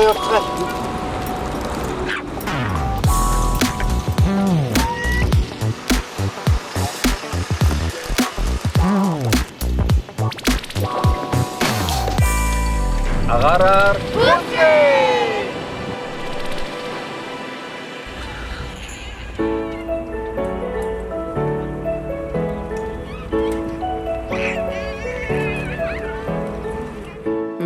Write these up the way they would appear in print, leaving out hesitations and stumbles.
явцгаал. Агаараар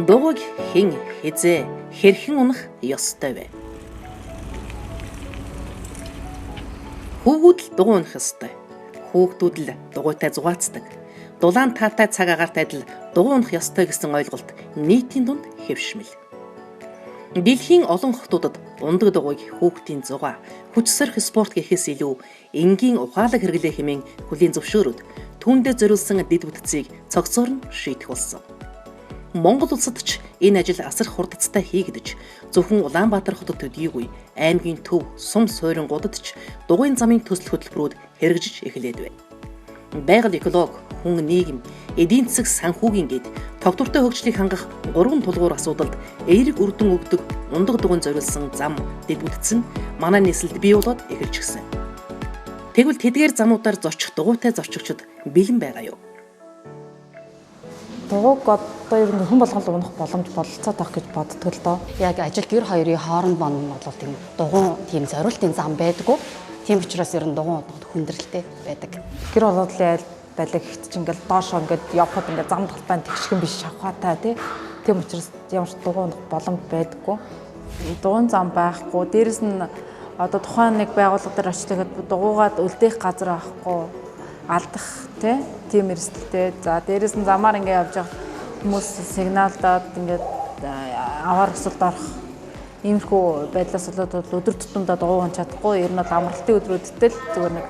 Дугуйг хэн хизээ хэрхэн унах ёстой вэ? Хүүгүүд л дугуй унах ёстой. Хүүхдүүд л дугуйтай зугаацдаг. Дулаан таатай цаг агаартай адил дугуй унах ёстой гэсэн ойлголт нийтийн дунд хэвшмэл. Дэлхийн олон хотуудад ундаг дугуйг хүүхдийн зугаа, хүч сорих спорт гэхээс илүү энгийн ухаалаг хэрэглээ хэмээн хүлээн зөвшөөрөд түүндээ зориулсан дэд бүтцийг цогцоор нь шийдэх болсон. Монгол улсад ч энэ ажил асар хурдцтай хийгдэж, зөвхөн Улаанбаатар хотод төдийгүй аймгийн төв, сум суйрингуудад ч дугуйн замын төсөл хөтөлбөрүүд хэрэгжиж эхлээд байна. Байгаль эколог, хүн нийгэм, эдийн засаг санхүүгийн гээд тогтвортой хөгжлийг хангах 3 тулгуур асуудалд эерэг үр дүн өгдөг ундаг дугуйн зориулсан зам дэд бүтц нь манай нийслэлд бий болоод эхэлж гисэн. Тэгвэл тэдгээр замуудаар зорчих дугуйтай зорчигчид бэлэн байгаа юу? Дугуйг одоо ер нь хүн болгон унах боломж бололцоо тавих гэж боддог л доо. Яг ажил гэр хоёрын хооронд бол тийм дугуйн тийм зориултын зам байдгүй. Тийм учраас ер нь дугуйн удаад хүндрэлтэй байдаг. Гэр оролдлын айл байлаг ихт чинь ингээл доошоо ингээд явхад ингээд зам талбайн тэгшгэн биш шавхаатай тийм учраас ямар ч дугуйн унах боломж байдаггүй. Дугуйн зам байхгүй. Дээрэс нь одоо тухайн нэг байгууллага дээр очиад дугуйгаад үлдээх газар авахгүй алдах тийм эрсдэлтэй. За дээрэс нь замаар ингээд явж байгаа хүмүүс сигналдаад ингээд аваар өсөлд орох иймэрхүү байдлаас болоод өдөр тутамдаа дугуй унах чадахгүй. Ер нь бол амралтын өдрүүдэд л зүгээр нэг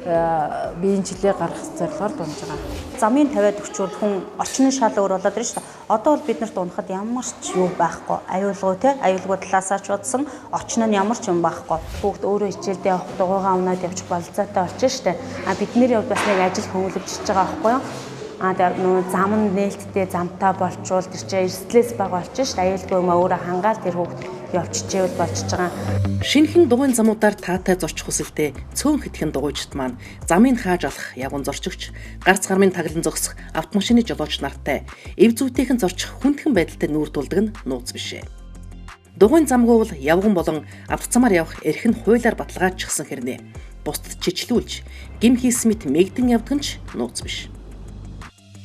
биеийн жилээ гаргах зорилгоор дунж байгаа. Замын тавиад өчвөл хүн орчны шал өөр болоод байна шүү дээ. Одоо бол бид нарт унахад ямар ч юу байхгүй. Аюулгүй аюулгүй талаасаа ч удсан орчин нь ямар ч юм байхгүй. Бүгд өөрөө хичээлдээ явах дугуйгаа унаад явчих бололцоотой болчихно шүү дээ. Бидний хувьд бас нэг ажил хөнгөлөвчж байгаа байхгүй юу? Тэр зам нь нээлттэй замтаа болчвол тэр чинь эрсдлээс бага болчихно шүү дээ. Аюулгүй юм өөрөө хангаал тэр хүүхд явчихжээвэл болчихж байгаа. Шинэхэн дугуйн замуудаар таатай зорчих хүсэлтэй цөөн хитгэн дугуйчид маань замыг хааж алах явган зорчигч, гарц гармын таглан зогсох автомашины жолооч нартай эв зүйтэйхэн зорчих хүндхэн байдалтай нүүр тулдаг нь нууц бишээ. Дугуйн замгүй бол явган болон автоцамаар явах эрх нь хуулиар баталгаажчихсан хэрнээ бусдад чичлүүлж гим хийсэн мэт мэгдэн явдаг нь ч нууц биш.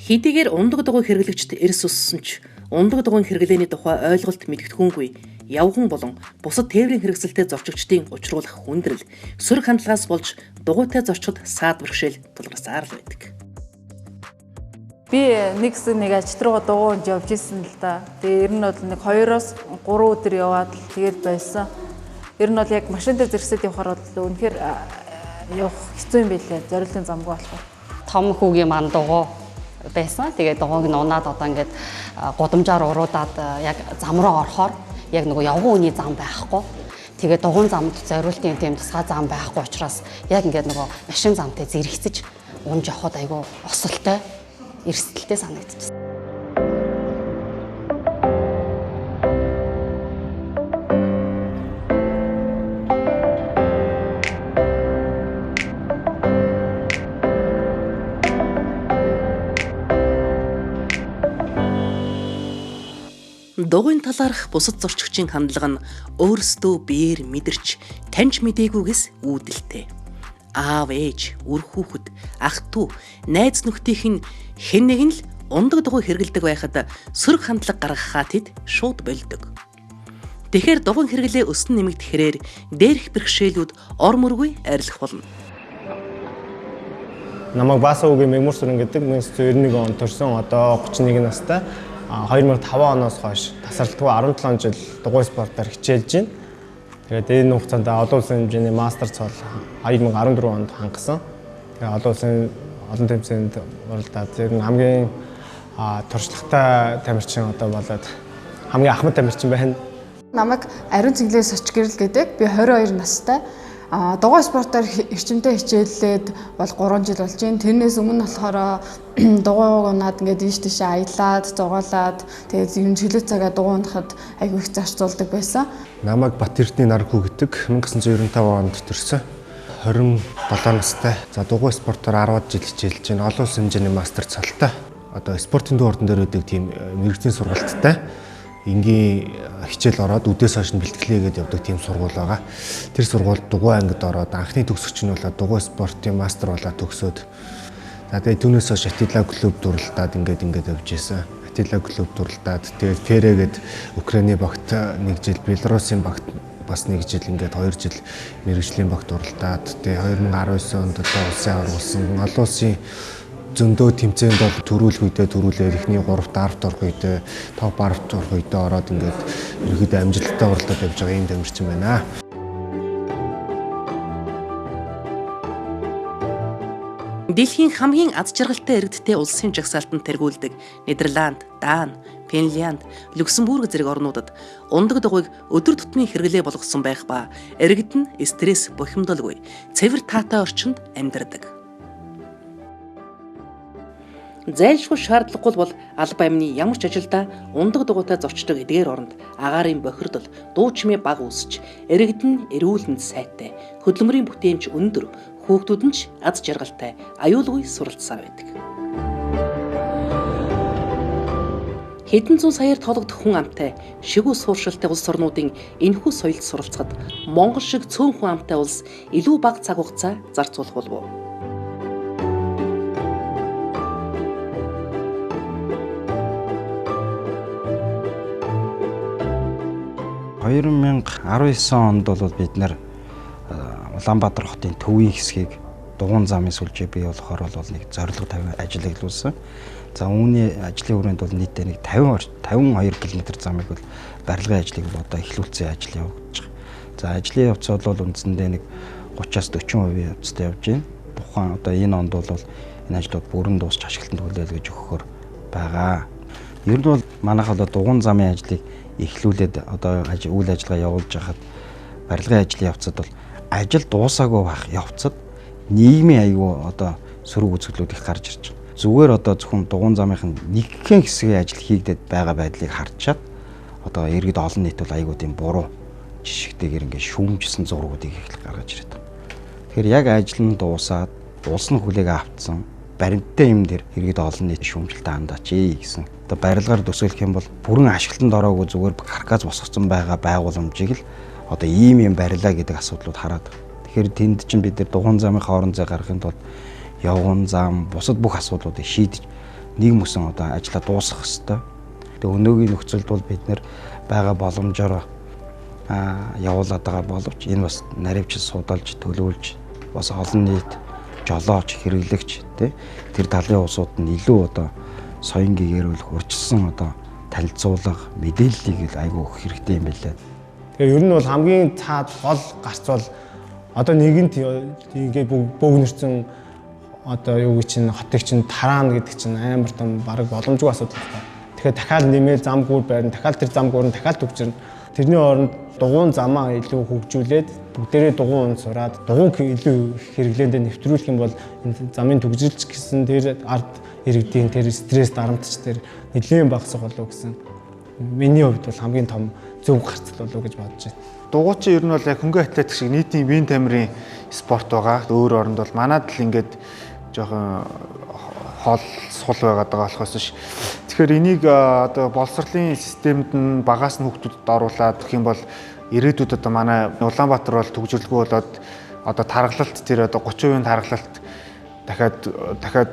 Хэдийгээр ундаг дугуй хэрэглэгчд эрс уссан ч ундаг дугуйн хэрэглээний тухай ойлголт мэдгэдэггүй явган болон бусад тээврийн хэрэгсэлтэй зорчигчдын учруулах хүндрэл сөрөг хандлагаас болж дугуйтай зорчход саад бэрхшээл тулгарсаар л байдаг. Би нэг ажил руугаа дугуй унж явж исэн л да. Тэгээ ер нь бол нэг 2-оос 3 өдөр яваад л тэгээд байсан. Ер нь бол яг машин дээр зэрэгсэд явахаар бол үнэхээр явах хэцүү юм байлээ. Зориултын замгүй болохоор. Том хүүгийн маань дугуй байсан. Тэгээд дугуйг нь унаад одоо ингээд гудамжаар уруудаад яг зам руу орохоор яг нөгөө явган үний зам байхгүй. Тэгээд дугуйн замд зориултын тийм тусгай зам байхгүй учраас яг ингээд нөгөө машин замтай зэрэгцэж унж явахад айгүй осолтой, эрсдэлтэй санагдчихсан. Дугуйн талаарх бусад зорчигчийн хандлага нь өөрсдөө биеэр мэдэрч таньж мдэггүйгээс үүдэлтэй. Аав ээж, үр хүүхэд, ах トゥ, найз нөхдийнх нь хэн нэгэн л ундаг дугуй хэрэгэлдэг байхад сөрөг хандлага гаргахаа тэд шууд болдог. Тэгэхээр дугуйн хэрэглээ өснө нэмэгдэхрээр дээрх бэрхшээлүүд ор мөргүй арилах болно. Намайг Баасуугийн Мэгмүрсүрэн гэдэг 1991 онд төрсэн одоо 31 настай. 2005 оноос хойш тасралтгүй 17 жил дугуй спортоор хичээлж байна. Тэгээд энэ хугацаанд олон улсын хэмжээний мастер цол 2014 онд хангасан. Тэгээд олон улсын олон тэмцээнд оролдоод ер нь хамгийн туршлагатай тамирчин одоо болоод хамгийн ахмад тамирчин байна. Намайг Ариун Цэнгэлээс Очгэрэл гэдэг. Би 22 настай. Дугуй спортоор эрчимтэй хичээллээд бол 3 жил болж байна. Тэрнээс өмнө болохоор дугуйг унаад ингээд ийш тийш аялаад, зугаалаад тэгээд ер нь чөлөө цагаа дугуй унахад айгүй их зарцуулдаг байсан. Намайг Батэрдний Наргүү гэдэг 1995 онд төрсөн. 27 настай. За дугуй спортоор 10 жил хичээлж байна. Олон улсын хэмжээний мастер цалтай. Одоо спортын дүү ордон дээр үүдэг тийм мэрэгжлийн сургалттай. Энгийн хичээл ороод үдээс хойш нь бэлтгэлээгээд явдаг тийм сургууль байгаа. Тэр сургуульд дугуй ангид ороод анхны төгсөгч нь болоод дугуй спортын мастер болоод төгсөөд за тэгээд түүнээс хойш Атила клуб дурлалдаад ингээд явж исэн. Атила клуб дурлалдаад тэгээд Ферэгээд Украины багт 1 жил, Белорусын багт бас 1 жил ингээд 2 жил мэрэгжлийн багт дурлалдаад тэгээд 2019 онд одоо улсын аваргуулсан олон улсын зөндөө тэмцээнд бол төрүүлээд эхний 3-т 10-т орох үедээ 5-10-т орох үедээ ороод ингээд ерөөдөө амжилттай уралдаад явж байгаа юм тамирчин байна. Дэлхийн хамгийн аз жаргалтай иргэдтэй улсын жагсаалтанд тэргүүлдэг Нидерланд, Дани, Финлянд, Люксембург зэрэг орнуудад ундаг дугуйг өдөр тутмын хэрэглээ болгосон байх ба иргэд нь стресс бухимдалгүй цэвэр таатай орчинд амьдардаг. Зайлшгүй шаардлагагүй бол алба амны ямар ч ажилдаа ундаг дугуйтай зочдог эдгээр оронд агаарын бохирдол, дуу чимээ баг үүсч, иргэд нь эрүүл мэнд сайтай, хөдөлмөрийн бүтээмж өндөр, хүүхдүүд нь ч аз жаргалтай, аюулгүй суралцсаар байдаг. Хэдэн зуун саяар тоологдох хүн амтай, шигүү сууршилтай улс орнуудын энэхүү соёлд суралцахад Монгол шиг цөөн хүн амтай улс илүү бага цаг хугацаа зарцуулах болов уу? 2019 онд бол бид нэр Улаанбаатар хотын төвийн хэсгийг дугуйн замын сүлжээ бий болохоор бол нэг зорилго тавин ажиллаглуулсан. За үүний ажлын хүрээнд бол нийтдээ нэг 52 км замыг бол барилгын ажлыг одоо эхлүүлсэн ажил явагдаж байгаа. За ажлын явц бол үндсэндээ нэг 30-аас 40% явцтай явж байна. Тухайн одоо энэ онд бол энэ ажлууд бүрэн дуусч ашиглалтанд хүлээлгэж өгөхөөр байгаа. Ер нь бол манайх одоо дугуйн замын ажлыг эхлүүлээд одоо үйл ажиллагаа явуулж байхад барилгын ажлын явцад бол ажил дуусаагүй байх явцад нийгмийн аюул одоо сөрөг үзэгдлүүд их гарч ирж байгаа. Зүгээр одоо зөвхөн дугуйн замынхын нэгхэн хэсгийн ажил хийгдээд байгаа байдлыг харчаад одоо иргэд олон нийт бол аюул тийм буруу жишгтэйгээр ингээд шүүмжсэн зургуудыг их гаргаж ирээд байна. Тэгэхээр яг ажил нь дуусаад улс нь хүлээг авцсан баримттай юм дээр иргэд олон нийт шүүмжлэлтэй хандаач гэсэн. Одоо барилгаар төсөөлөх юм бол бүрэн ашиглалтанд ороогүй зүгээр каркас босгоцсон байгаа байгууламжийг л одоо ийм юм барилаа гэдэг асуудлууд хараад. Тэгэхээр тэнд чинь бид нар дугуйн замын хоорон зай гаргахын тулд явган зам бусад бүх асуудлуудыг шийдэж нэг мөсөн одоо ажиллаа дуусгах хэрэгтэй. Тэгээ өнөөгийн нөхцөлд бол бид нар байгаа боломжоор явуулаад байгаа боловч энэ бас наривч судалж төлөвлөж бас олон нийт жолооч хэрэглэгч тэр талын улсууд нь илүү одоо соён гэгэрүүлэх урьдчилсан одоо танилцуулга мэдээллийг айгүй өгөх хэрэгтэй юм байлаа. Тэгээ ер нь бол хамгийн цаад гол гарц бол одоо нэгэнт ингээ бөөгнөрсөн одоо юу гэж чинь хотыг чинь тараана гэдэг чинь амар том бараг боломжгүй асуудал байна. Тэгэхээр дахиад нэмээд зам гүүр байрна, дахиад тэр зам гүүр нь дахиад төгжирнэ. Тэрний оронд дугуйн замаа илүү хөгжүүлээд бүгдээрээ дугуйн унд сураад дугуйн илүү хэрэглээндээ нэвтрүүлэх юм бол энэ замын төгжрөлч гэсэн тэр ард иргэдийн тэр стресс дарамтч тэр нэлийн багасах болов гэсэн миний хувьд бол хамгийн том зөв гарцал болов гэж бодож байна. Дугуй чинь ер нь бол яг хөнгөн атлетик шиг нийтийн биеийн тамирын спорт байгаа. Өөр оронд бол манад л ингээд жоохон хол сул байгаад байгаа болохоос ш. Тэгэхээр энийг одоо боловсролын системд нь багаас нь хүүхдүүдэд оруулаад гэх юм бол ирээдүйд одоо манай Улаанбаатар бол төгжрөлгүй болоод одоо тархалт тэр одоо 30% тархалт дахиад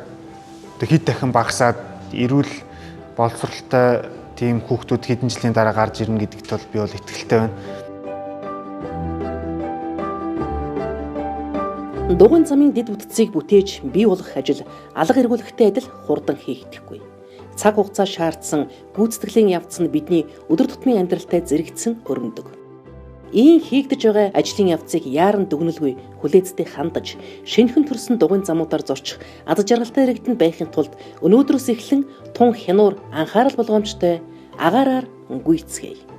хэд дахин багасаад эрүүл боловсролтой тийм хүүхдүүд хэдэн жилийн дараа гарч ирнэ гэдэгт бол би бол итгэлтэй байна. Дугуйн замын дэд бүтцийг бүтээж бий болгох ажил алга эргүүлэхтэй адил хурдан хийгдэхгүй. Цаг хугацаа шаардсан гүйцэтгэлийн явц нь бидний өдөр тутмын амьдралтай зэрэгцсэн өрнөдөг. Ийм хийгдэж байгаа ажлын явцыг яаран дүгнэлгүй хүлээцтэй хандаж, шинэхэн төрсөн дугуйн замуудаар зорчих аз жаргалтай иргэдэнд байхын тулд өнөөдрөөс эхлэн тун хянуур анхаарал болгоомжтой агаараар гүйцгээе.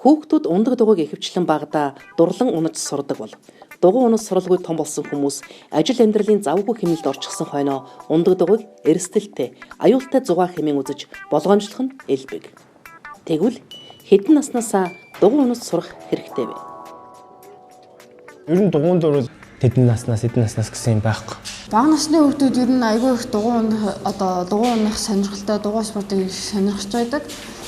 Хүүхдүүд ундаг дугуйг ихэвчлэн багадаа дурлан унаж сурдаг бол дугуй унаж суралгүй том болсон хүмүүс ажил амьдралын завгүй хэмнэлд орчихсон хойноо ундаг дугуйг эрсдэлтэй, аюултай зугаа хэмээн үзэж болгоомжлох нь элбэг. Тэгвэл хэдэн наснаасаа дугуй унаж сурах хэрэгтэй вэ? Ер нь дугуйн дээр хэдэн наснаас гэсэн юм байхгүй. Бага насны хүүхдүүд ер нь айгүй их дугуй унах сонирхолтой, дугуй спортыг сонирхож байдаг.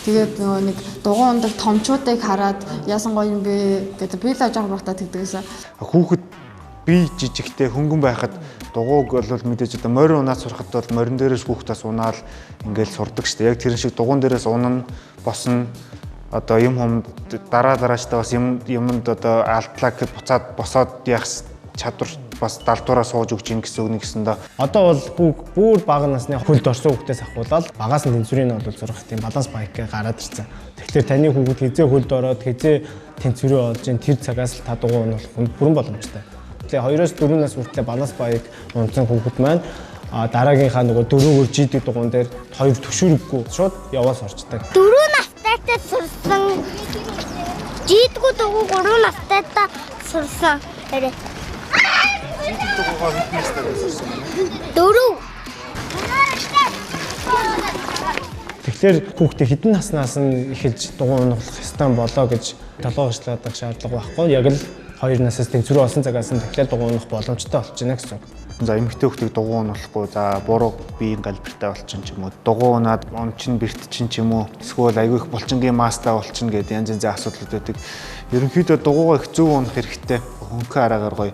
Тэгээд нөгөө нэг дугуй ундаг томчуудыг хараад яасан гоё юм бэ гэдэг би л ажиг багтаа тэгдэгсэн. Хүүхэд бие жижигтэй хөнгөн байхад дугуйг бол мэдээж одоо морин унаад сурахад бол морин дээрээс хүүхдээс унаал ингээл сурдаг шүү дээ. Яг тэрэн шиг дугуйн дээрээс унана, босно. Одоо юм хумд дараачтай бас юмд одоо алдлаа гэхэд буцаад босоод явах чадвар бас далдуураа сууж өгч ийн гэсэн үг нэгсэндээ. Одоо бол бүр бага насны хөлд орсон хүүхдээс ахуулаад багаас нь тэнцвэрийн бол зурах тийм баланс байк гараад ирсэн. Тэгэхээр таны хүүхэд хизээ хөлд ороод хизээ тэнцвэрээ олж ийн тэр цагаас л та дугуй унах бүрэн боломжтой. Тэгээ 2-4 нас хүртэл баланс байк унтсан хүүхэд маань дараагийнхаа нөгөө 4-өөр жидэг дугуйн дээр 2 төвшөрөггүй шууд яваас орчдаг. 4 настайтай сурсан жидгүү дугуй 3 настайтай сурсан. Жидэг дугуйгаа хэдэн настайтай сурсан бэ? 4. Тэгэхээр хүүхдээ хэдэн наснаас нь эхэлж дугуй унах ёстой болоо гэж толгойгочлаад шаардлага байхгүй. Яг л 2 насаас тэнцвэр олсон цагаас нь тэгэхээр дугуй унах боломжтой болж байна гэсэн үг. За эмэгтэй хүүхдийг дугуй унахгүй за буруу биеийн галбиртай болчин ч юм уу дугуй унаад ончин бэртчин ч юм уу эсвэл айгүй их булчингийн мастай болчин гэдэг янз янзын асуудлууд байдаг. Ерөнхийдөө дугуйгаа их зөв унах хэрэгтэй. Хөнгөн араагаар гоё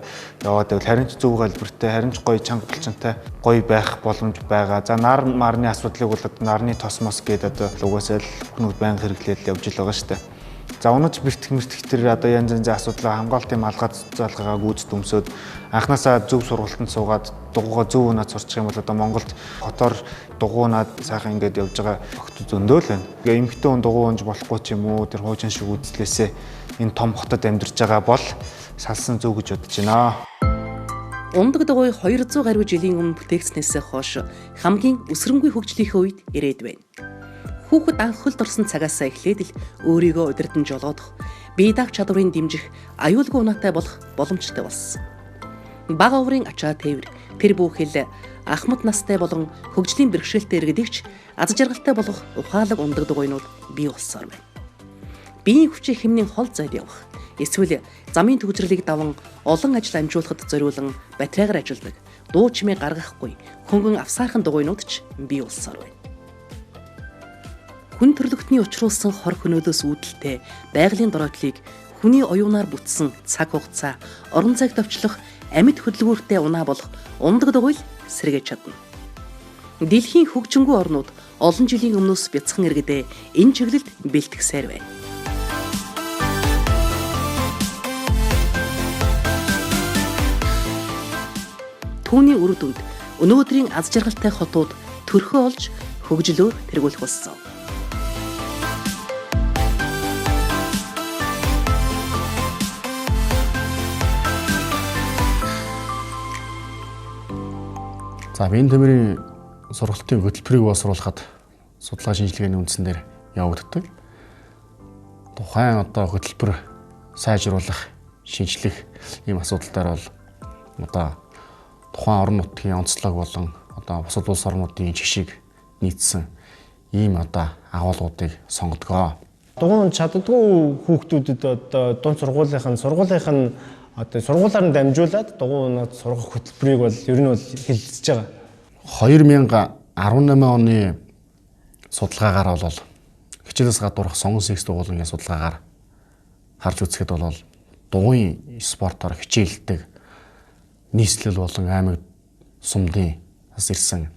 яваад байвал харин ч зөв галбиртай, харин ч гоё чанга булчинтай гоё байх боломж байгаа. За нар марны асуудлыг бол нарны тосмос гэдэг одоо угаасаа л хүмүүс байнга хэрэглээд явж л байгаа шүү дээ. За унаж бэртэх тэр одоо янз янзын асуудлаа хамгаалтын малгай залгаагаа гүйцэд өмсөд анханасаа зөв сургалтанд суугаад дугуйгаа зөв унаад сурчих юм бол одоо Монголд хотоор дугуй унаад сайхан ингээд явж байгаа охид зөндөө л байна. Тэгээ эмэгтэй хүн дугуй унж болохгүй ч юм уу тэр хуужин шиг үзлээсээ энэ том хотод амьдарч байгаа бол салсан зөв гэж бодож байна. Ундаг дугуй 200 гаруй жилийн өмнө бүтээгдснээс хойш хамгийн өсрөнгүй хөгжлийнхээ үед ирээд байна. Хүүхэд анх хөлд орсон цагаасаа эхлээд л өөрийгөө удирдан жолоодох, бие даах чадварыг дэмжих, аюулгүй унаатай болох боломжтой болсон. Бага оврын ачаа тээвэр, тэр бүхэл ахмад настай болон хөгжлийн бэрхшээлтэй иргэдэгч аз жаргалтай болох ухаалаг ундаг дугуйнууд бий болсоор байна. Биеийн хүчийг хэмнэн хол зайд явах, эсвэл замын төгжрөлийг даван олон ажил амжуулахад зориулан батарейгаар ажилладаг, дуу чимээ гаргахгүй, хөнгөн авсаархан дугуйнууд ч бий болсоор байна. Хүн төрлөختний учруулсан хор хөнөөлөөс үүдэлтэй байгалийн доройтлыг хүний оюунаар бүтсэн цаг хугацаа, орон зайг товчлох амьд хөдөлгүүртэй унаа болох ундаг дугуй сэргээж чадна. Дэлхийн хөгжингүй орнууд олон жилийн өмнөөс бяцхан иргэдээ энэ чиглэлд бэлтгэсээр байна. Түүний үр дүнд өнөөдрийн аз жаргалтай хотууд төрхөө олж хөгжлөөр тэргүүлэх болсон. За биеийн тэмрийн сургалтын хөтөлбөрийг боловсруулахад судалгаа шинжилгээний үндсэн дээр явагддаг. Тухайн одоо хөтөлбөр сайжруулах, шинжлэх ийм асуудалтаар бол одоо тухайн орон нутгийн онцлог болон одоо бусад улс орнуудын жишгийг нийцсэн ийм одоо агуулгуудыг сонгодог. Дугуйн чаддгүй хүүхдүүдэд одоо дунд сургуулийнх нь одоо сургуулаар нь дамжуулаад дугуй унаад сургах хөтөлбөрийг бол ер нь бол хэлэлцэж байгаа. 2018 оны судалгаагаар бол хичээлээс гадуурх сонгон секс дугуйлангийн судалгаагаар харж үзэхэд бол дугуйн спортоор хичээлдэг нийслэл болон аймаг сумдын бас ирсэн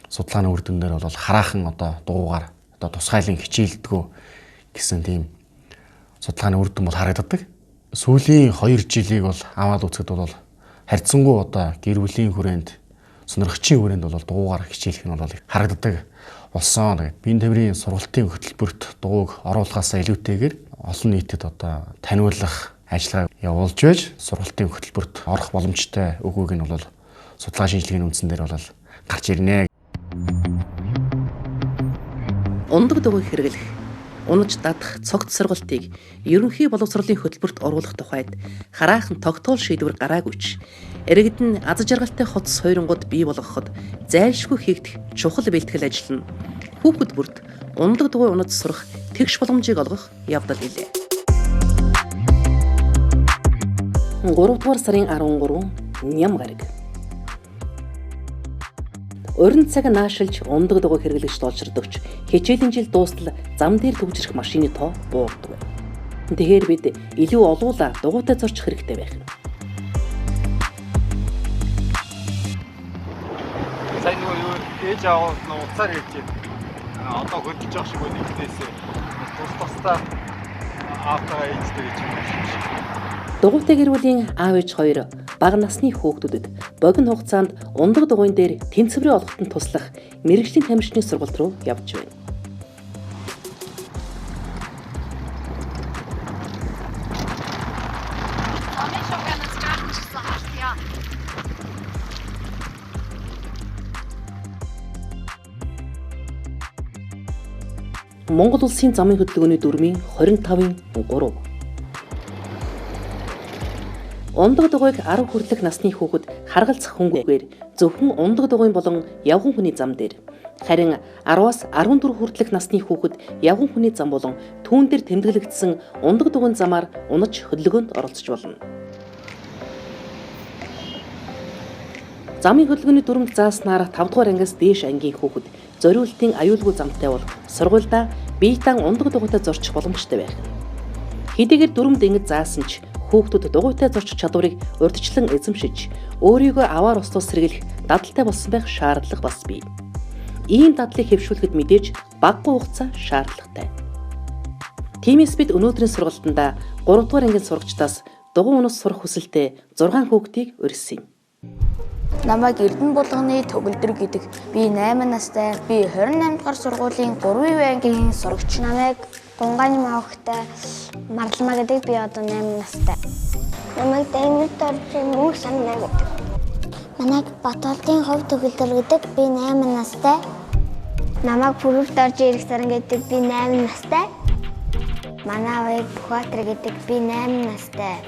судалгааны үр дүн дээр бол хараахан одоо дугуйгаар одоо тусгайлан хичээлдэггүй гэсэн тийм судалгааны үр дүн бол харагддаг. Сүүлийн 2 жилийг бол аваад үзэхэд бол харьцангуй одоо гэр бүлийн хүрээнд сонирхчийн хүрээнд бол дугуйгаар хичээлэх нь бол харагддаг болсон. Тэгээд биеийн тэмрийн сургалтын хөтөлбөрт дугуйг оруулахаас илүүтэйгээр олон нийтэд одоо таниулах ажиллагаа явуулж байж сургалтын хөтөлбөрт орох боломжтой өгөөг нь бол судалгаа шинжилгээний үндсэн дээр бол гарч ирнэ. Ундаг дугуй хэрэглэх унаж дадах цогц сургалтыг ерөнхий боловсролын хөтөлбөрт оруулах тухайд хараахан тогтоол шийдвэр гараагүй ч иргэдэн аз жаргалтай хотс сойронгод бий болгоход зайлшгүй хийгдэх чухал бэлтгэл ажил нь хүүхэд бүрт ундаг дугуй унаж сурах тэгш боломжийг олгох явдал билээ. 3 дугаар сарын 13 ням гараг. Уран цаг наашилж ундаг дугуй хэрэглэгч олжирдогч хичээлийн жил дуустал зам дээр төвжрэх машины тоо буурдаг. Тэгэхээр бид илүү олуулаа дугуйтай зорчих хэрэгтэй байх. Сайн нөгөө ээж аав нь уцаар хэлж байна. Одоо хөдөлж явах шиг байна ихнээсээ. Тус-тусдаа аавтайгаа ээжтэй гэж юм шиг. Дугуйтай гэр бүлийн аав ээж хоёр бага насны хүүхдүүдэд богино хугацаанд ундаг дугуйн дээр тэнцвэрээ олгоход туслах мэрэгжлийн тамирчны сургалт руу явж байна. Монгол улсын замын хөдөлгөөний дүрмийн 25-ын 3. Ундаг дугуйг 10 хүртэлх насны хүүхэд харгалзах хөнгөөр зөвхөн ундаг дугуйн болон явган хүний зам дээр, харин 10-аас 14 хүртэлх насны хүүхэд явган хүний зам болон түүн дээр тэмдэглэгдсэн ундаг дугуйн замаар унаж хөдөлгөөнд оролцож болно. Замын хөдөлгөөний дүрмд зааснаар 5 дугаар ангиас дээш ангийн хүүхэд зориултын аюулгүй замтай бол сургуульдаа биетан ундаг дугуйтай зорчих боломжтой байх. Хэдийгээр дүрмд ингэж заасан ч хүүхдүүд дугуйтай зорчих чадварыг урьдчилан эзэмшиж, өөрийгөө аваар устгах сэргийлэх дадалтай болсон байх шаардлага бас бий. Ийм дадлыг хэвшүүлэхэд мэдээж багагүй хугацаа шаардлагатай. Тиймээс бид өнөөдрийн сургалтанда 3 дугаар ангийн сурагчдаас дугуй унаж сурах хүсэлтэй 6 хүүхдийг урьсан юм. Намайг Эрдэнэ булганы төгөлдөр гэдэг. Би 8 настай. Би 28 дугаар сургуулийн 3-р ангийн сурагч. Намайг Гунганы маавхтай Марлмаа гэдэг. Би одоо 8 настай. Намайг Даймд орчин мөнх санаа гэдэг. Манайг Батболдын хов төгөлдөр гэдэг. Би 8 настай. Намайг Пүрүрт орж ирэх саран гэдэг. Би 8 настай. Манайг Бухатар гэдэг. Би 8 настай.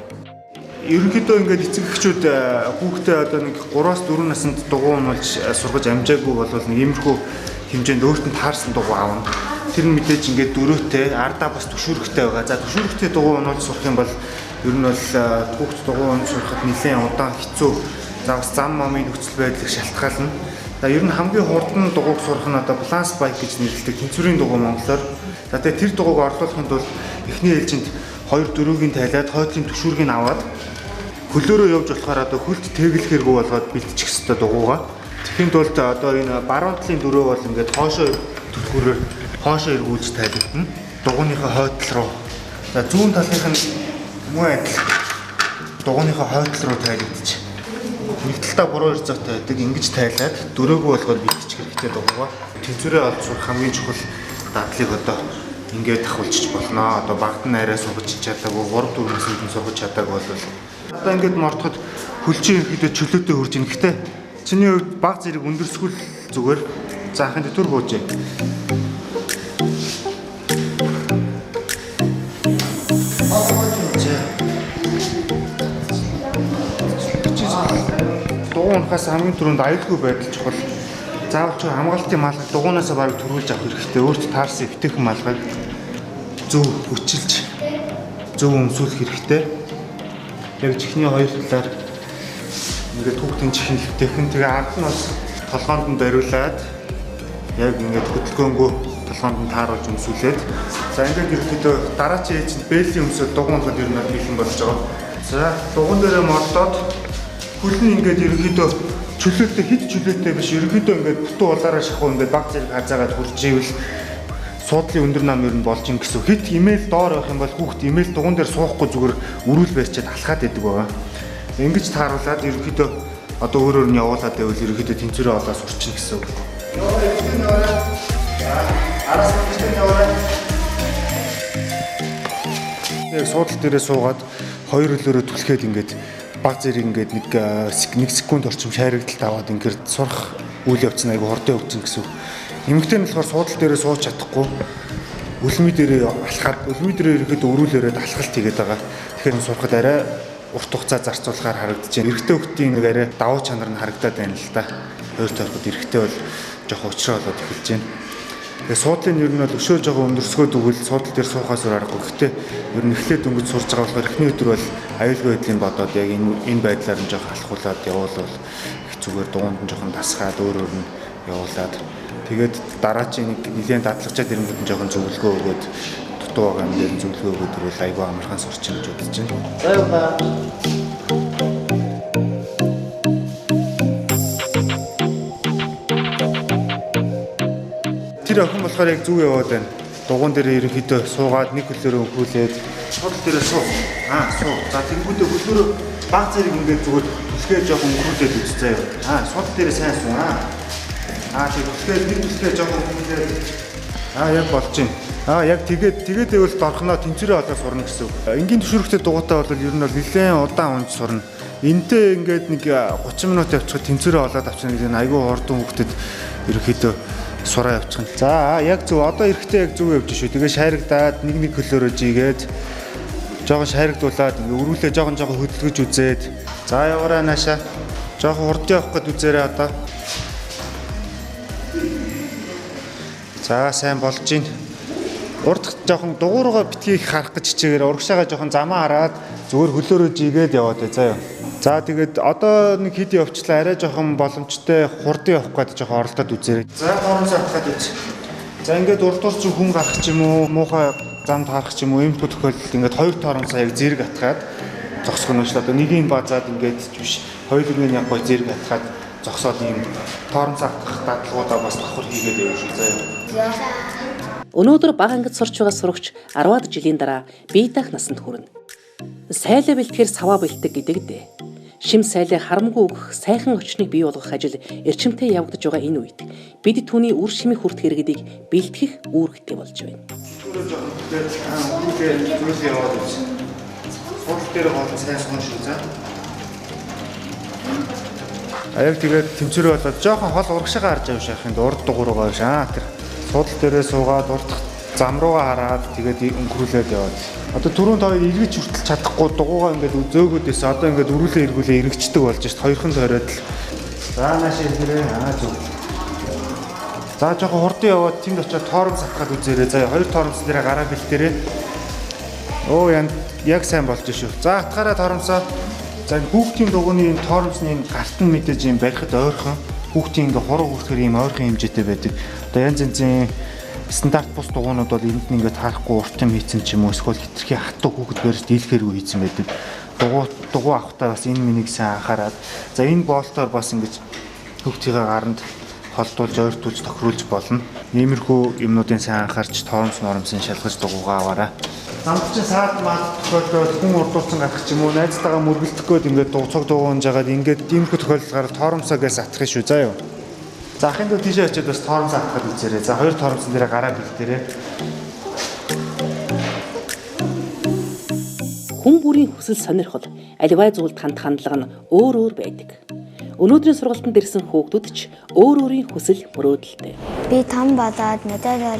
Ерөнхийдөө ингээд эцэг эхчүүд хүүхдээ одоо нэг 3-аас 4 наснд дугуй унуулж сургаж амжаагүй бол нэг иймэрхүү хэмжээнд өөрт нь таарсан дугуй аавна. Тэр нь мэдээж ингээд дөрөөтэй, ардаа бас түшүүрхтэй байгаа. За түшүүрхтэй дугуй унуулж сурах юм бол ер нь бол хүүхд дугуй унуулж сурахад нэлээд удаан хэцүү. За бас зам мамын нөхцөл байдлыг шалтгаална. За ер нь хамгийн хурдан дугуйг сурах нь одоо баланс байк гэж нэрлэдэг тэнцвэрийн дугуй монголоор. За тэгээ тэр дугуйг орлуулахын тулд эхний ээлжинд 2-4-ийн тайлаад хойдлын түшүүргийг аваад хөлөөрөө явж болохоор одоо хөлд тэглэхэргүй болгоод бэлтчих хэвээр дугуйгаа. Тэгэхэд бол одоо энэ баруун талын дөрөө бол ингээд хоошоо түлхүүрээр хоошоо эргүүлж тайлбарна. Дугуйныхаа хойдол руу. За зүүн талынх нь мөн адил дугуйныхаа хойдол руу тайлбарч. Нэг талдаа буруу ирцээтэй байдаг. Ингэж тайлаад дөрөөгөө болгоод бэлтчих хэрэгтэй дугуйгаа. Тэнцвэрээ олж сурах хамгийн чухал дадлыг одоо ингээд ахуулчих болно. Одоо багт нь арай сургаж чадаагүй 3-4 наснд сургаж чадаагүй бол одоо ингээд мордоход хөлчин ерөөдөө чөлөөтэй хурж ийн. Гэхдээ чиний хувьд баг зэрэг өндөрсгөл зүгээр заахын төтөр буужээ. Дугуй унахаас хамгийн түрүүнд аюулгүй байдал чухал. Заавал ч хамгаалтын малгай дугуйнаас бараг төрүүлж авах хэрэгтэй. Өөрт таарсан эвтэйхэн малгайг зөв хүчилж зөв өмсүүлэх хэрэгтэй. Яг чихний хоёр талаар ингээд хүүхдийн чихний эвтэйхэн тэгээ ард нь бас толгоонд нь бариулаад яг ингээд хөдөлгөөнгөө толгоонд нь тааруулж өмсүүлээд за ингээд ерөөхдөө дараачийн ээлжинд бэллийн өмсөд дугуйнхад ер нь бэлэн болж байгаа. За дугуйн дээрээ мордоод хөл нь ингээд ерөөхдөө чөлөөтэй хит чөлөөтэй биш ерөөхдөө ингээд бүтэн улаараа шахуу ингээд баг зэрэг хазаагаад хурж ивэл суудлын өндөр нам ер нь болж ин гэсэн. Хит имэйл доор байх юм бол хүүхд имэйл дугуйн дээр суухгүй зүгээр өрүүл барьчаад алхаад идэг байгаа. Ингэж тааруулаад ерөөхдөө одоо өөрөөр нь явуулаад байвал ерөөхдөө тэнцвэрээ олоод сурчин гэсэн үг. Яг суудлын дээрээ суугаад хоёр хөлөөрөө түлхээд ингээд баг зэрэг ингээд нэг секунд орчим шааригдалт аваад ингээд сурах үйл явц нь айгүй хурдан явагдсан гэсэн үг. Эмэгтэй нь болохоор суудлын дээрээ сууж чадахгүй Үлми дээрээ алхаад үлми дээрээ ирэхэд өрүүлээрээ алхалт хийгээд байгаа. Тэгэхээр сурахад арай урт хугацаа зарцуулахаар харагдаж байна. Эрэгтэй хүүхдийн нэг арай давуу чанар нь харагдаад байна л да. Хоёр тохиолдолд эрэгтэй бол жоохон учраа болоод эхэлж байна. Тэгээ суудлын ер нь бол өшөө жоохон өндөрсгөөд өгвөл суудлын дээр суухаас өөр аргагүй. Гэхдээ ер нь эхлээд өнгөж сурж байгаа болохоор эхний өдөр бол аюулгүй байдлыг бодоод яг энэ байдлаар нь жоохон алхуулаад явуулвал их зүгээр дугуунд нь жоохон дасгаад өөр нь явуулаад тэгээд дараачийн нэг нэлээд дадлагчаад ирэнгүүт нь жоохон зөвлөгөө өгөөд дутуу байгаа юм дээр зөвлөгөө өгөөд ирвэл айгүй амархан сурч ийн гэж бодож байна. За яваа. Тэр охин болохоор яг зүг яваад байна. Дугуун дээр ерөнхийдөө суугаад нэг хөлөөрөө өхүүлээд суудлын дээрээ суу. Суу. За тэнгүүдээ хөлөөрөө баг зэрэг ингээд зүгээр түлхээ жоохон өхүүлээд үзье заяа. Суудлын дээрээ сайн суу. Тэгээд нэг түлхээ жоохон өхүүлээд яг болж байна. Яг тэгээд байвал дорхноо тэнцвэрээ олоод сурна гэсэн үг. Энгийн түвшрэгтэй дугуйтаа бол ер нь нэлээд удаан унж сурна. Энтэй ингээд нэг 30 минут явчихад тэнцвэрээ олоод авчихна гэдэг нь айгүй хурдан хөвгөдөд ерөнхийдөө сураа явчихна. За яг зөв одоо эрэхтэй яг зөв явж шүү. Тэгээ шайрагдаад нэг хөлөөрөө жигээд жоохон шайрагдуулаад ингээ өрүүлээ жоохон хөдөлгөж үзээд за яваарай наашаа. Жоохон хурд явах гээд үзээрэй одоо. За сайн болж байна. Урд жоохон дугуургаа битгий харах гэж хичээгээр урагшаага жоохон замаа хараад зүгээр хөлөөрөө жигээд яваад бай заяа. За тэгээд одоо нэг хэд явчлаа арай жоохон боломжтой хурдан явах гээд жоохон оролдоод үзээрэй. За хоорондоо авахад үз. За ингээд урд чинь хүн гарах ч юм уу, муухай замд гарах ч юм уу, иймэрхүү тохиолдолд ингээд хоёр тоорон саяг зэрэг атгаад зогсох нь шүү дээ. Нэгийг базаад ингээд биш. Хоёулын яг гой зэрэг атгаад зогсоод ийм тоорон цаатах дадлгуудаа бас давхар хийгээд явж шүү заяа. Өнөөдөр бага ангид сурч байгаа сурагч 10-аад жилийн дараа бие даах насанд хүрнэ. Сайлаа бэлтгэхээр саваа бэлтэг гэдэг дээ. Шим сайлаа харамгүй өгөх, сайхан очныг бий болгох ажил эрчимтэй явагдаж байгаа энэ үед бид түүний үр шимийг хүртэх иргэдийг бэлтгэх үүрэгтэй болж байна. Яг тэгээд тэмцэрээ болоод жоохон хол урагшаага харж авч яах юм да урд дугуургаа тэр суудлын дээрээ суугаад урд зам руугаа хараад тэгээд өнгөрүүлээд яваад. Одоо түрүүнд хоёр эргэж хүртэл чадахгүй дугуйгаа ингээд зөөгөөдөөс одоо ингээд өрүүлээ эргүүлээ эргэждэг болж шít хоёрхан тойроод л. За нааш ирээ зөв. За жоохон хурдан яваад тэнд очиод тоорон сатгаад үзээрэй. За хоёр тоормс дээрээ гараа бэлтээрэй. Яг сайн болж шүү. За атгаараа тоормсоо. За хүүхдийн дугууны тоормсны гартан мэдээж юм барихад ойрхон. Хүүхдийн ингээ хуруу хүртэхээр ийм ойрхон хэмжээтэй байдаг. Одоо янз янзын стандарт бус дугуйнууд бол энд нь ингээд харахгүй уртам хийцэн ч юм уу эсвэл хитрхи хатуу хүүхэд барьж дийлэхэргүй хийцэн байдаг. Дугуй авахтаа бас энэ минийг сайн анхаарад. За энэ боолтоор бас ингээд хүүхдийн гаранд холдуулж ойртуулж тохируулж болно. Иймэрхүү юмнуудын сайн анхаарч тоормс нормсын шалгаж дугуйгаа аваарай. Замд чинь саад маад тохиолдолд хүн урдуулсан гарах ч юм уу найзтайгаа мөргөлдөх гээд ингээд цог дугуйнж жагаад ингээд иймэрхүү тохиолдол гараад тоормсоогээс атах шүү заа юу. За ахын дөө тийшээ очиод бас тоормс атахад үзээрэй. За хоёр тоормсон дээрээ гараа бэлтээрэй. Хүн бүрийн хүсэл сонирхол, аливаа зүйлд хандлага нь өөр байдаг. Өнөөдрийн сургалтанд ирсэн хүүхдүүд ч өөрийн хүсэл мөрөөдөлтэй. Би том болоод медаль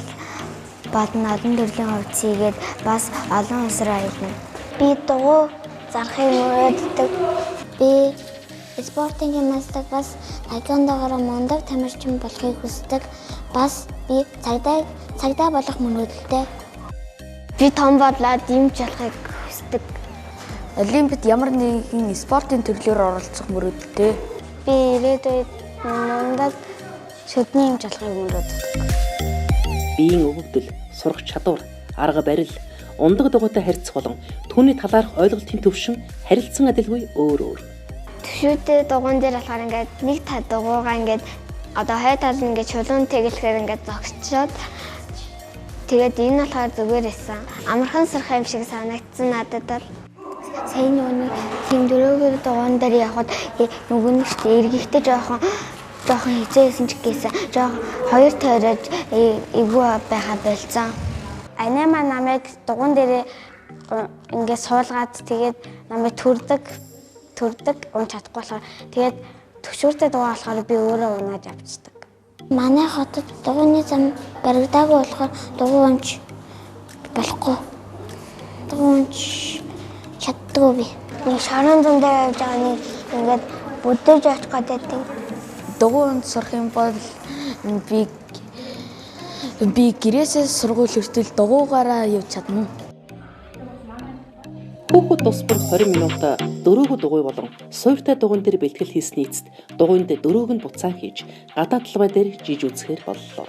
бодно олон төрлийн хувьд хийгээд бас олон улсраа явна. Би дугуй зарахыг мөрөөддөг. Би спортын гимнастик бас тайквондогоор мундаг тамирчин болохыг хүсдэг. Бас би цагдаа болох мөрөөдөлтэй. Би том болоод юмч болохыг хүсдэг. Олимпиад ямар нэгэн спортын төрлөөр оролцох мөрөөдөлтэй. Би ирээдүйд мундаг шүдний юмч болохыг мөрөөддөг. Биеийн өвөгдөл, сурах чадвар, арга барил, ундаг дугуйтай харьцах болон түүний талаарх ойлголтын төвшин харилцан адилгүй өөр. Төвшөөтэй дугуйн дээр болохоор ингээд нэг та дугуйгаа ингээд одоо хой тал нь ингээд чулуун тэглэхээр ингээд зогсчоод тэгээд энэ болохоор зүгээр байсан. Амархан сарх юм шиг санагдсан надад бол. Сайн нүуний тийм дөрөвөр дугуйн дээр явхад нөгөө нэг эргэхтэй жоохон хизээсэн ч гэсэн жоохон хоёр тойроод эвгүй байхад болцсон. Анема намайг дугуйн дээр ингээд суулгаад тэгээд намайг төрдөг унж чадахгүй болохоор тэгээд төвшөртэй дугуй болохоор би өөрөө унаад авчдаг. Манай хотод дугуйны зам баригдаагүй болохоор дугуй унж болохгүй. Дугуйч чаддгүй би. Нэг шарын зам дээр явж байгаа нэг ингээд бүдэж очих гэдэг. Дугуйнд сурах юм бол би гэрээсээ сургууль хүртэл дугуйгаараа явж чадна. Хүүхэд тус бүр 20 минут дөрөөгөө дугуй болон суйвтай дугуйн дээр бэлтгэл хийсний эцэст дугуйнд дөрөөг нь буцаан хийж гадаад талбай дээр жиж үзэхээр боллоо.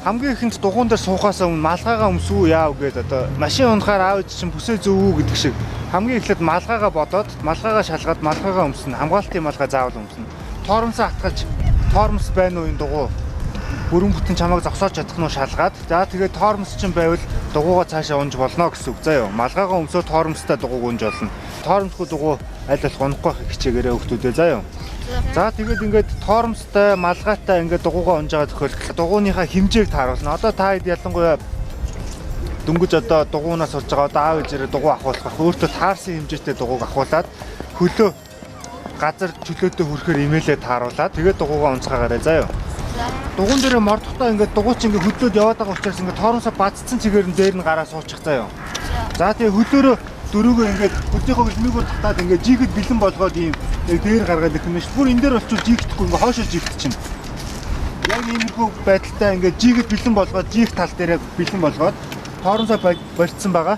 Хамгийн ихэнд дугуйн дээр суухаас өмнө малгайгаа өмсвүү яав гээд одоо машин унахаар аав чинь бүсээ зөвүү гэдэг шиг хамгийн эхлээд малгайгаа бодоод малгайгаа шалгаад малгайгаа өмснө. Хамгаалтын малгай заавал өмснө. Тоормсоо атгалж тоормс байна уу энэ дугуй? Бүрэн бүтэн чамайг зогсоож чадах нь шалгаад за тэгээд тоормс чинь байвал дугуйгаа цаашаа унж болно гэсэн үг заяа. Малгайгаа өмсөө тоормстой дугуйг унж болно. Тоормсгүй дугуй аль болох унахгүй хичээгээрээ хөвгтүүдээ заяа. За тэгээд ингээд тоормстой малгайтай ингээд дугуйгаа унж байгаа тохиолдолд дугуйныхаа хэмжээг тааруулна. Одоо та хэд ялангуяа дөнгөж одоо дугуйнаас сурж байгаа одоо аав ээжээрээ дугуй ахуулах өөртөө таарсан хэмжээтэй дугуйг ахуулаад хөлөө газар чөлөөтэй хүрэхээр имэйлээ тааруулаад тэгээд дугуйгаа унцгаагаарай заяа. Дугуйн дээр мордохдоо ингээд дугуйч ингээд хөдлөөд яваад байгаа учраас ингээд тоормсоо бацсан чигээр нь дээр нь гараа суучих заяа. За тэгээ хөлөөрөө дөрөвгөө ингээд хөдөлгөөгөө хөлмийгөө татаад ингээд жигэд бэлэн болгоод ийм дээр гаргаад ирэх юм биш. Бүр энэ дээр очиж жигдэхгүй ингээд хоошоо жигдэж чинь. Яг иймэрхүү байдалтай ингээд жигэд бэлэн болгоод жиг тал дээрээ бэлэн болгоод тоормсоо болцсон байгаа.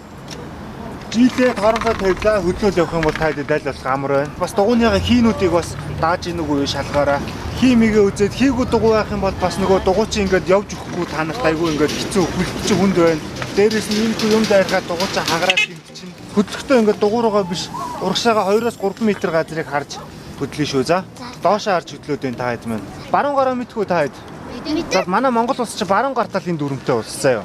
Жилээ тоормсоо тавьлаа хөдлөөл явах юм бол та хэд аль болох амар байна. Бас дугуйныхаа хийнүүдийг бас дааж ийн үгүй шалгаараа. Химигээ үзээд хийгүү дугуй байх юм бол бас нөгөө дугуй чи ингээд явж өгөхгүй та нарт айгүй ингээд хэцүү хүлч хүнд байна. Дээрээс нь энэ юм дайрахад дугуй чи хагараад гинт чинь. Хөдлөхдөө ингээд дугуй руугаа биш урагшаага 2-3 м газрыг харж хөдлөе шүү за. Доошоо харж хөдлөөд байна та хэд маань. Баруун гараа мэдгүй та хэд. За манай Монгол улс чи баруун гар талын дүрмтэй улс заяа.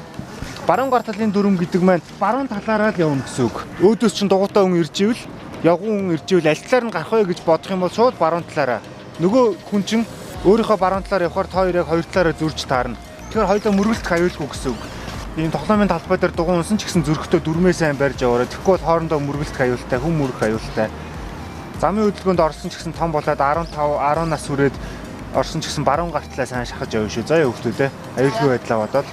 Баруун гар талын дүрм гэдэг маань баруун талаараа л явна гэсэн үг. Өөдөөс чинь дугуйтай хүн ирж ивэл явган хүн ирж ивэл аль талаар нь гарах вэ гэж бодох юм бол шууд баруун талаараа. Нөгөө хүн чинь өөрийнхөө баруун талаар явахаар та хоёр яг хоёр талаараа зурж таарна. Тэгэхээр хоёулаа мөргөлдөх аюулгүй гэсэн үг. Энэ тоглоомын талбай дээр дугуй унсан ч гэсэн зөрөгтөө дүрмээ сайн барьж яваарай. Тэгэхгүй бол хоорондоо мөргөлдөх аюултай, хүн мөрөх аюултай. Замын хөдөлгөөнд орсон ч гэсэн том болоод 15, 10 нас хүрээд орсон ч гэсэн баруун гар талаа сайн шахаж явна шүү. Заяа хөвгтүүдээ аюулгүй байдлаа бодоод.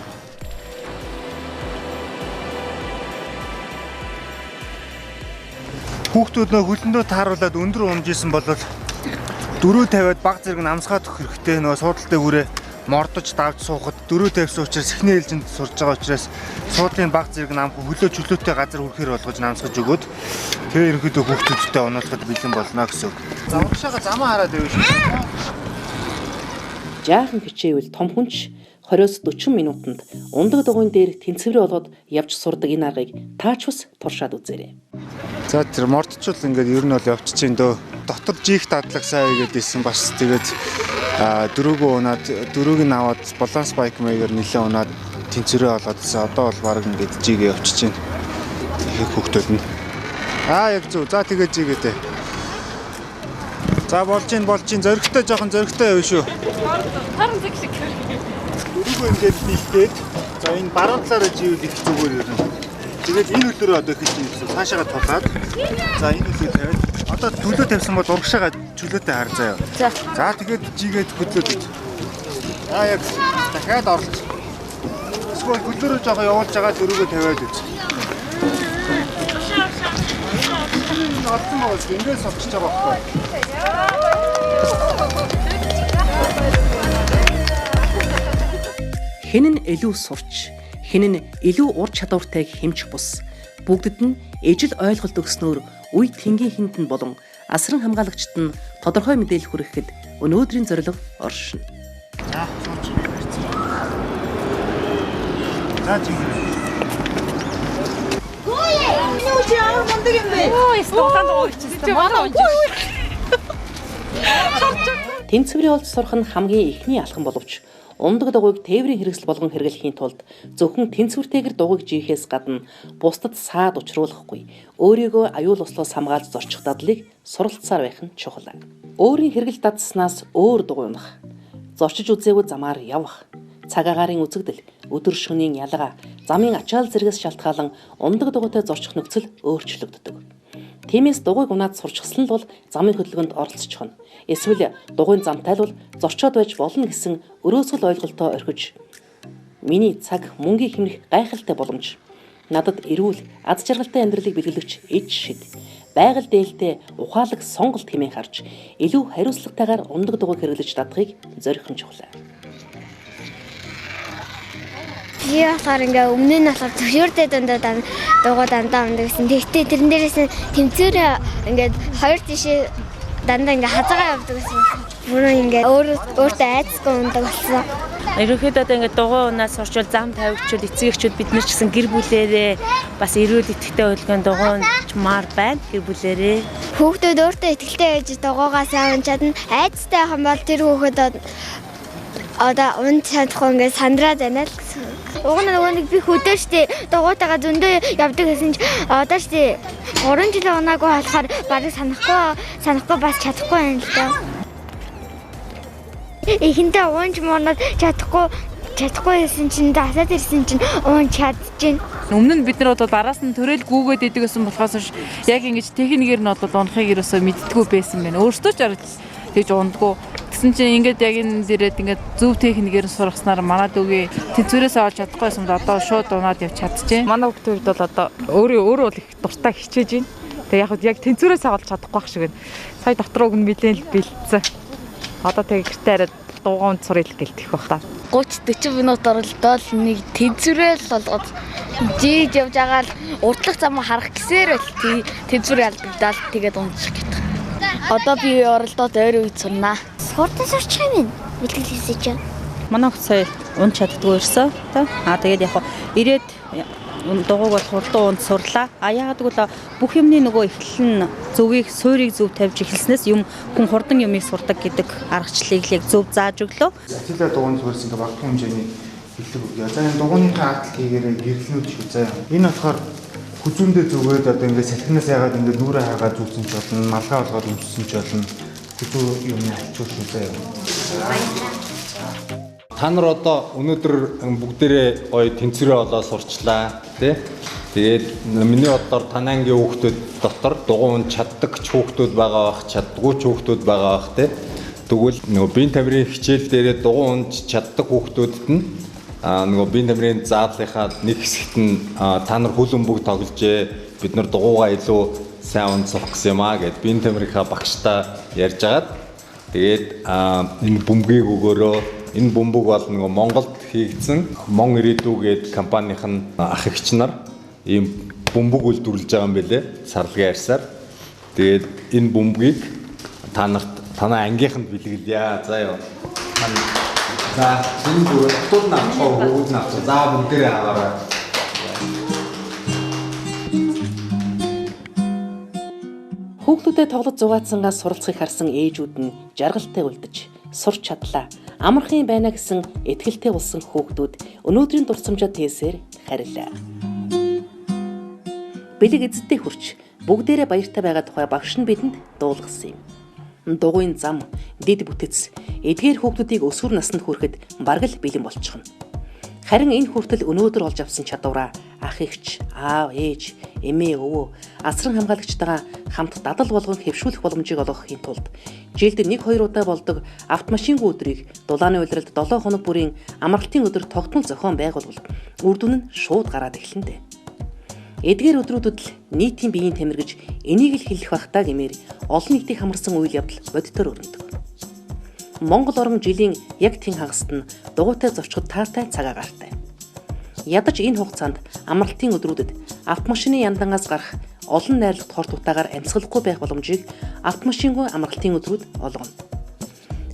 Хүүхдүүд нөө хөлөндөө тааруулаад өндөр унжсэн бол 450-аад баг зэрэг нь амсгаад өгөх хэрэгтэй. Нөө суудалтай хүрээ мордож давж суухад 450 учраас эхний ээлжинд сурж байгаа учраас суудлын баг зэрэг нь амх хөлөө чөлөөтэй газар хүрэхээр болгож намсгаж өгөөд тэгээ ерөнхийдөө хүүхдүүдтэй онооцоход бэлэн болно гэсэн үг. За урагшаага замаа хараад байв шүү. Жаахан хичээвэл том хүнч 20-40 минутанд ундаг дугуйн дээр тэнцвэр болгоод явж сурдаг энэ аргыг таач бас туршаад үзээрэй. За тэр мордчул ингээд ер нь бол явчихин дөө дотор жих дадлагсаа гэдээсэн бас тэгээд дөрөвгөө унаад дөрөвг нь аваад баланс байк мэйгээр нэлээ унаад тэнцвэрээ олоодсэн. Одоо бол баг ингээд жигээ явчихин. Их хүүхдүүд нь. Яг зөв. За тэгээд жигээдээ. За болж ин зөрөгтэй жоохон зөрөгтэй явна шүү. Харин зэг шиг. Дөрөвгөө ингээд нийлдээд за энэ баруун талаараа живэл их зүгээр юм. Тэгээд энэ хөлөөрөө одоо хийж ирсэн. Цаашаага тулаад. За энэ хөлөө тавиад одоо төлөө тавьсан бол урагшаага чөлөөтэй хар заяа. За тэгээд жигээд хөдлөөд ич. Яг дахиад орлож. Эсвэл хөлөөрөө жоохон явуулж байгаа дөрөвгөө тавиад ич. Олсон байгаа шүү. Ингээд согчж байгаа байхгүй. Хэн нь илүү сурч, хэн нь илүү ур чадвартай хэмжих бус. Бүгдэд нь ижил ойлголт өгснөөр үе тэнгийн хинтэн болон асран хамгаалагчид нь тодорхой мэдээлэл хүрэхэд өнөөдрийн зорилго оршино. За сууч барьцгаа. За жинхэнэ. Юу ч яа мундаг юм бэ? Өө, столтанд уучихсан. Манай унж. Тэнцвэрийн олж сурах нь хамгийн ихний алхам боловч ундаг дугуйг тээврийн хэрэгсэл болгон хэрэглэхийн тулд зөвхөн тэнцвэртэйгэр дугуйг жийхээс гадна бусдад саад учруулахгүй өөрийгөө аюул услаас хамгаалж зорчих дадлыг суралцсаар байх нь чухал. Өөрийн хэрэгэл дадснаас өөр дугуй унах, зорчиж үзээгүй замаар явах, цаг агаарын үзэгдэл, өдөр шөнийн ялгаа, замын ачаал зэрэгс шалтгаалan ундаг дугуйтай зорчих нөхцөл өөрчлөгддөг. Тиймээс дугуйг унаад сурчсан л бол замын хөдөлгөөнд оролцох нь. Эсвэл дугуйн замтай л бол зорчоод байж болно гэсэн өрөөсгөл ойлголтоо орхиж Миний цаг мөнгийг хэмнэх гайхалтай боломж. Надад эрүүл, аз жаргалтай амьдралыг бэлгэлэгч эд шид. Байгаль дээлтэй ухаалаг сонголт хэмээн харж, илүү хариуцлагатайгаар ундаг дугуйг хэрэглэж чадахыг зорих чухал. Би болохоор ингээ өмнө нь болохоор зөвшөөртэй дугуй дандаа ундаг гэсэн. Тэгтээ тэрэн дээрээс тэмцээрээ ингээд хоёр тишээ дандаа ингээ хазаагаа явдаг гэсэн. Бүрэн ингээ өөртөө айцгүй ундаг болсон. Ерөнхийдөө ингээд дугуй унаас орчвол зам тавигчуд, эцэг эхчүүд бид нар ч гэсэн гэр бүлээрээ бас эрүүл идэвхтэй хөдөлгөөнд дугуй унчмаар байна. Гэр бүлээрээ хүүхдүүд өөртөө итгэлтэй байж дугуйгаа сайн унчаад нь айцтай хам бол тэр хүүхэд одоо унч чадахгүй ингээд сандраад байна л гэсэн. Уг нь нөгөө нэг би хөдөө штэ дугуйтайгаа зөндөө явдаг гэсэн чи одоо штэ 3 жил унаагүй болохоор барыг санахгүй бас чадахгүй юм л да. Эхэндээ уунч монод чадахгүй байсан чинь дасаад ирсэн чинь уун чадчихээн. Өмнө нь бид нар одоо араас нь төрөл гүүгээд идэг гэсэн болохоос яг ингэж техникээр нь одоо унахыг ерөөсөө мэддэггүй байсан байна. Өөртөө ч тэгж ундаггүй. Тэгсэн чинь ингээд яг энэ дээрээ ингээд зөв техникээр нь сургаснаар манад үгүй тэнцвэрээс олж чадахгүй байсан бол одоо шууд унаад явж чадчихжээ. Манай хүүхдүүд бол одоо өөрөө бол их дуртай хичээж байна. Тэгээ яг тэнцвэрээс олж чадахгүй байх шиг байна. Сая дотрууг нь нэлээд бэлдсэн. Одоо тэгээ гэртээ арай дугуун цурыг гэлтэх байх та. 30-40 минут оролдоод нэг тэнцвэрэл болгоод жийж явж байгаа л уртлах зам харах гэсээр л тэнцвэр алдагдаад тэгээд унчих гэдэг. Одоо би оролдоод ойр үед сурнаа. Спортын сурчих юм бэлтгэл хийсэж байна. Манай хот сая унч чаддгүй ирсэн. Тэгээд яг ирээд дугуйг бол хурдан унд сурлаа. Яагаад гэвэл бүх юмны нөгөө эхлэл нь зөвийг суурийг зөв тавьж эхэлснээс хүн хурдан юмыг сурдаг гэдэг аргачлалыг зөв зааж өглөө. Сэтгэлээ дугуйн суурьсан ингээ багц хэмжээний бэлтгэл өгье. За энэ дугуйныхаа ардл хийгээрээ гэрлэнүүд шүү заа. Энэ болохоор хүзүүндээ зүгээд одоо ингээ салхинаас яагаад ингээ нүрээ харгаад зүгсэн ч болно, малгай болгоод өмссөн ч болно. Хүзүү юмны алчуул шүү заа. Та нар одоо өнөөдөр бүгдээрээ гоё тэнцвэрээ олоо сурчлаа тий. Тэгээд миний бодлоор танай ангийн хүүхдүүд дотор дугуйн чаддаг ч хүүхдүүд байгаа бах, чаддгүй ч хүүхдүүд байгаа бах тий. Тэгвэл нөгөө биеийн тамирын хичээл дээрээ дугуйн чаддаг хүүхдүүдэд нь нөгөө биеийн тамирын заалынхаа нэг хэсэгт нь та нар хөл өмбөг тогложээ. Бид нар дугуйгаа илүү сайн унцах гэсэн юм аа гэд биеийн тамирынхаа багштай ярьж агаад тэгээд энэ бөмбөгийг өгөөрөө. Энэ бөмбөг бол нөгөө Монголд хийгдсэн Мон Ирээдүү гээд компанийн ах эгч нар ийм бөмбөг үйлдвэрлэж байгаа юм билэ сарлага ярьсаар. Тэгээд энэ бөмбөгийг танай ангийнханд бэлгэлье. За ёо. За энэ бүгд намхаа хөвгүүд навч. За бүгдээрээ аваарай. Хүүхдүүдэд тоглож зугаацсангаас суралцахыг харсан ээжүүд нь жаргалтай үлдэж сурч чадлаа. Амархан байна гэсэн итгэлтэй болсон хүүхдүүд өнөөдрийн дурсамжаа тээсээр харилаа. Бэлэг эзэдтэй хүрч бүгдээрээ баяртай байгаа тухай багш нь бидэнд дуулгасан юм. Дугуйн зам, дэд бүтэц, эдгээр хүүхдүүдийг өсвөр наснд хүрэхэд бараг л бэлэн болчихно. Харин энэ хүртэл өнөөдөр олж авсан чадвараа ах эгч, аав, ээж, эмээ, өвөө, асран хамгаалагчтайгаа хамт дадал болгон хэвшүүлэх боломжийг олгохын тулд жилд 1-2 удаа болдог автомашингүй өдрийг дулааны улиралд 7 хоног бүрийн амралтын өдөр тогтмол зохион байгуулвал үр дүн нь шууд гараад эхлэнэ. Эдгээр өдрүүдэд л нийтийн биеийн тамир гэж энийг л хэлэх бах та гэмээр олон нийтийг хамарсан үйл явдал бодитоор өрнөдөг. Монгол орон жилийн яг тэн хагаст нь дугуйтай зочход таатай цаг агаартай. Ядаж энэ хугацаанд амралтын өдрүүдэд автомашины яндангаас гарах олон найрлагт хорт утаагаар амьсгалахгүй байх боломжийг автомашингүй амралтын өдрүүд олгоно.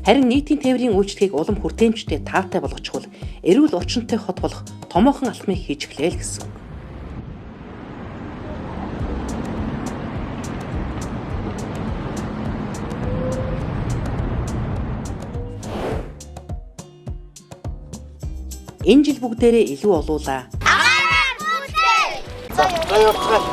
Харин нийтийн тээврийн үйлчлэгийг улам хүртээмжтэй таатай болгочихвол эрүүл орчинтой хот болох томоохон алхмыг хийж эхлэе л гэсэн. Энэ жил бүгдээрээ илүү олуулаа. Агаараар хүүхдээ. За явцгаая.